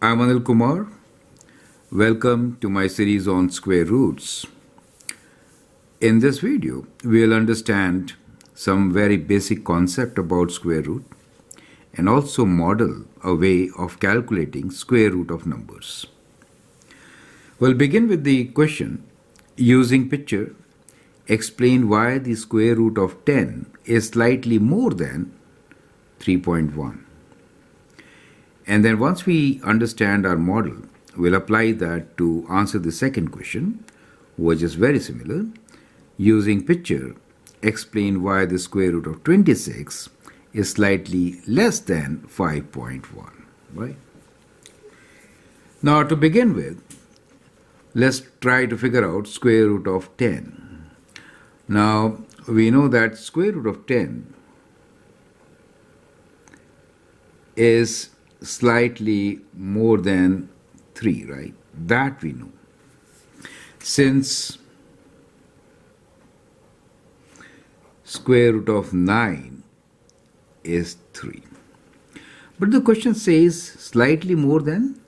I'm Anil Kumar. Welcome to my series on square roots. In this video, we'll understand some very basic concept about square root and also model a way of calculating square root of numbers. We'll begin with the question. Using picture, explain why the square root of 10 is slightly more than 3.1. And then once we understand our model, we'll apply that to answer the second question, which is very similar. Using picture, explain why the square root of 26 is slightly less than 5.1, right? Now to begin with, let's try to figure out square root of 10. Now we know that square root of 10 is slightly more than 3, right? That we know. Since square root of 9 is 3. But the question says slightly more than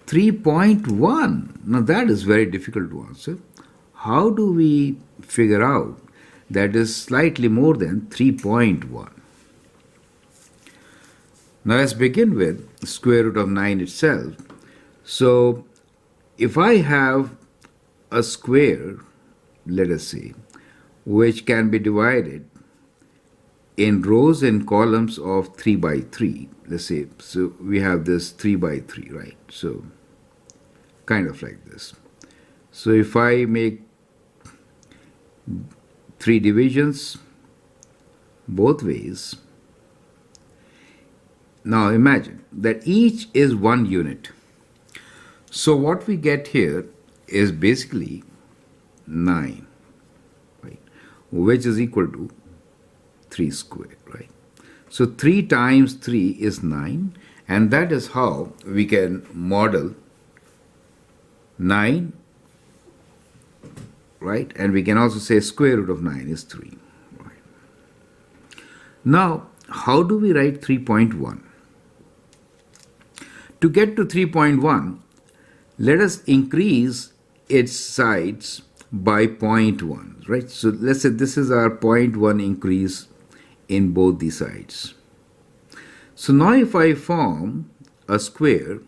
3.1. Now that is very difficult to answer. How do we figure out that is slightly more than 3.1? Now let's begin with square root of 9 itself. So if I have a square, let us say, which can be divided in rows and columns of 3 by 3, let's say, so we have this 3 by 3, right? So kind of like this. So if I make 3 divisions both ways, now imagine that each is 1 unit. So what we get here is basically 9, right? Which is equal to 3 squared, right? So 3 times 3 is 9, and that is how we can model 9, right? And we can also say square root of 9 is 3, right? Now, how do we write 3.1? To get to 3.1, let us increase its sides by 0.1, right? So let's say this is our 0.1 increase in both the sides. So now if I form a square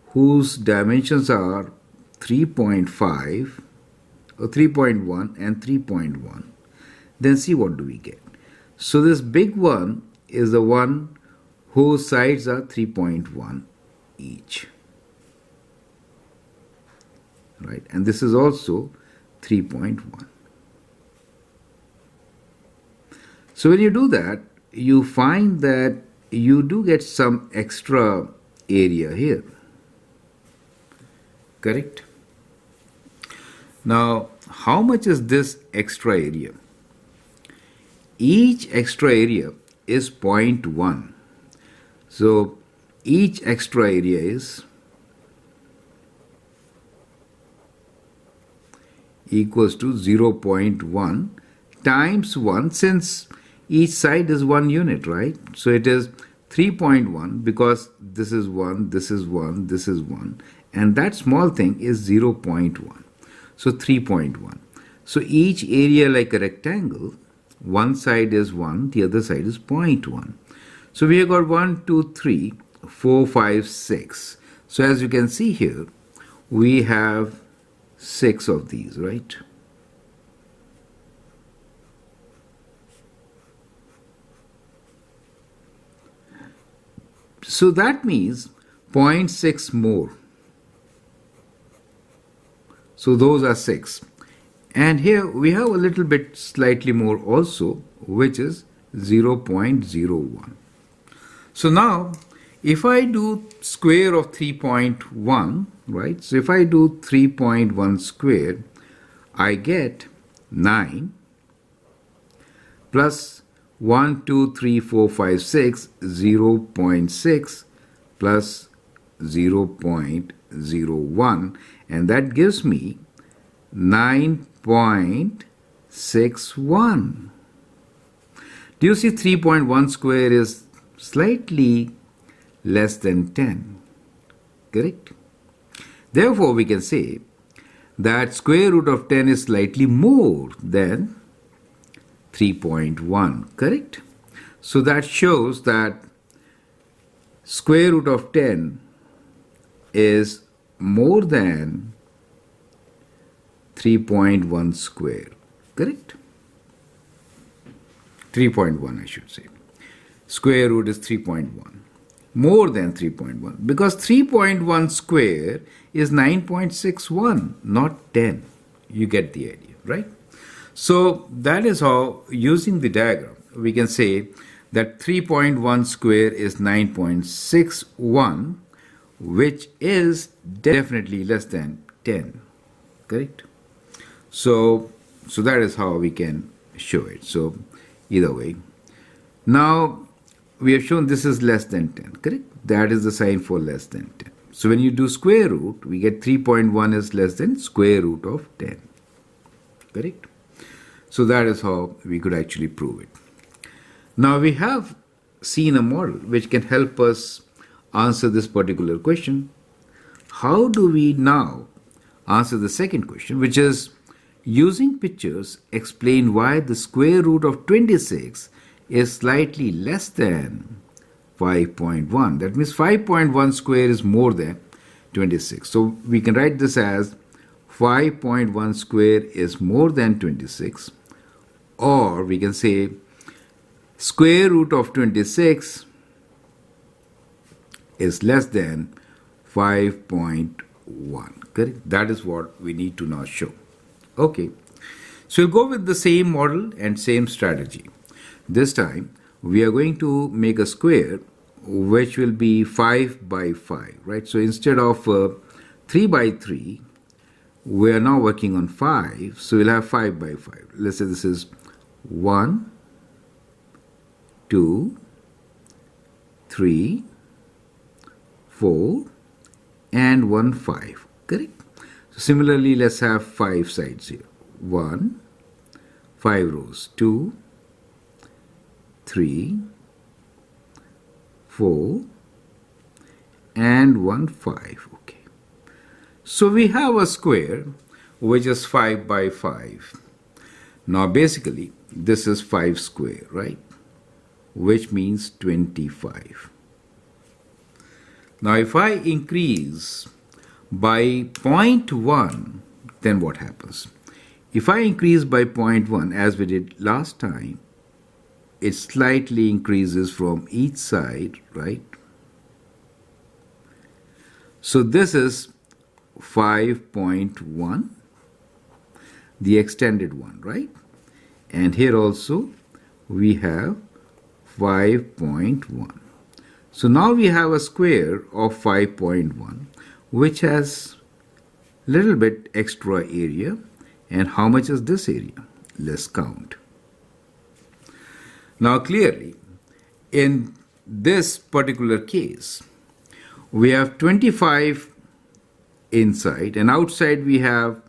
whose dimensions are 3.5 or 3.1 and 3.1, then see what do we get. So this big one is the one whose sides are 3.1 each, right? And this is also 3.1. So when you do that, you find that you do get some extra area here, correct? Now, how much is this extra area? Each extra area is 0.1. So each extra area is equals to 0.1 times 1, since each side is 1 unit, right? So it is 3.1 because this is 1, this is 1, this is 1, and that small thing is 0.1. So 3.1. So each area, like a rectangle, one side is 1, the other side is 0.1. So we have got 1, 2, 3, 4, 5, 6. So as you can see here, we have 6 of these, right? So that means 0.6 more. So those are 6. And here we have a little bit slightly more also, which is 0.01. So now if I do square of 3.1, right? So if I do 3.1 squared, I get 9 plus 1, 2, 3, 4, 5, 6, 0.6 plus 0.01, and that gives me 9.61. Do you see 3.1 square is slightly less than 10, correct? Therefore, we can say that square root of 10 is slightly more than 3.1, correct? So that shows that square root of 10 is more than 3.1 square, correct? 3.1 I should say. Square root is 3.1. More than 3.1, because 3.1 square is 9.61, not 10. You get the idea, right? So that is how, using the diagram, we can say that 3.1 square is 9.61, which is definitely less than 10, correct? So that is how we can show it. So either way. Now, we have shown this is less than 10, correct? That is the sign for less than 10. So when you do square root, we get 3.1 is less than square root of 10, correct? So that is how we could actually prove it. Now we have seen a model which can help us answer this particular question. How do we now answer the second question, which is, using pictures, explain why the square root of 26 is slightly less than 5.1. That means 5.1 square is more than 26. So we can write this as 5.1 square is more than 26, or we can say square root of 26 is less than 5.1. Correct? That is what we need to now show. Okay. So we'll go with the same model and same strategy. This time we are going to make a square which will be 5 by 5, right? So instead of 3 by 3, we are now working on 5, so we'll have 5 by 5. Let's say this is 1, 2, 3, 4, and 1, 5, correct? So similarly, let's have 5 sides here. 1, 5 rows, 2, 3, 4, and 1, 5. Okay. So we have a square which is 5 by 5. Now basically this is 5 square, right? Which means 25. Now if I increase by 0.1, then what happens? If I increase by 0.1 as we did last time, it slightly increases from each side, right? So this is 5.1, the extended one, right? And here also we have 5.1. So now we have a square of 5.1, which has little bit extra area. And how much is this area? Let's count. Now clearly, in this particular case, we have 25 inside, and outside we have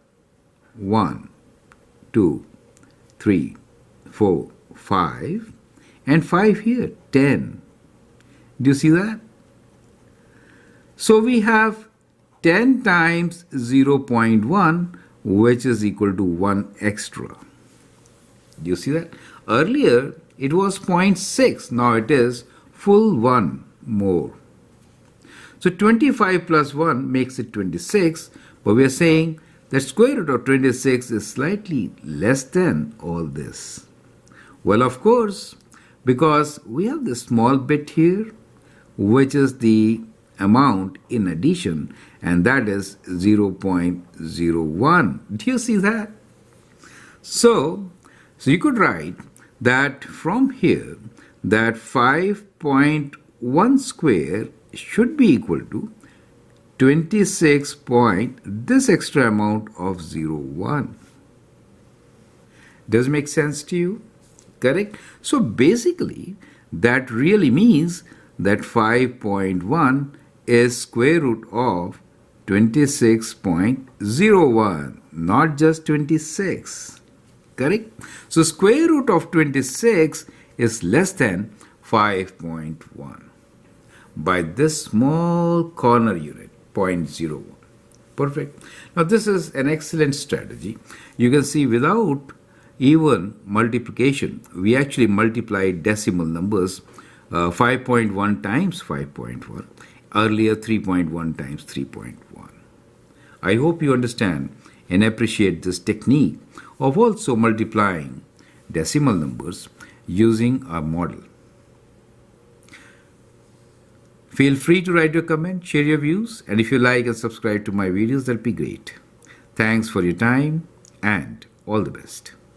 1, 2, 3, 4, 5, and 5 here, 10. Do you see that? So we have 10 times 0.1, which is equal to 1 extra. Do you see that? Earlier, it was 0.6. Now it is full 1 more. So 25 plus 1 makes it 26. But we are saying that square root of 26 is slightly less than all this. Well, of course, because we have this small bit here, which is the amount in addition, and that is 0.01. Do you see that? So you could write that from here that 5.1 square should be equal to 26 point this extra amount of 0.1. Does it make sense to you? Correct? So basically that really means that 5.1 is square root of 26.01, not just 26. Correct? So square root of 26 is less than 5.1 by this small corner unit, 0.01. Perfect. Now, this is an excellent strategy. You can see without even multiplication, we actually multiplied decimal numbers 5.1 times 5.1, earlier 3.1 times 3.1. I hope you understand and appreciate this technique of also multiplying decimal numbers using our model. Feel free to write your comment, share your views, and if you like and subscribe to my videos, that'll be great. Thanks for your time and all the best.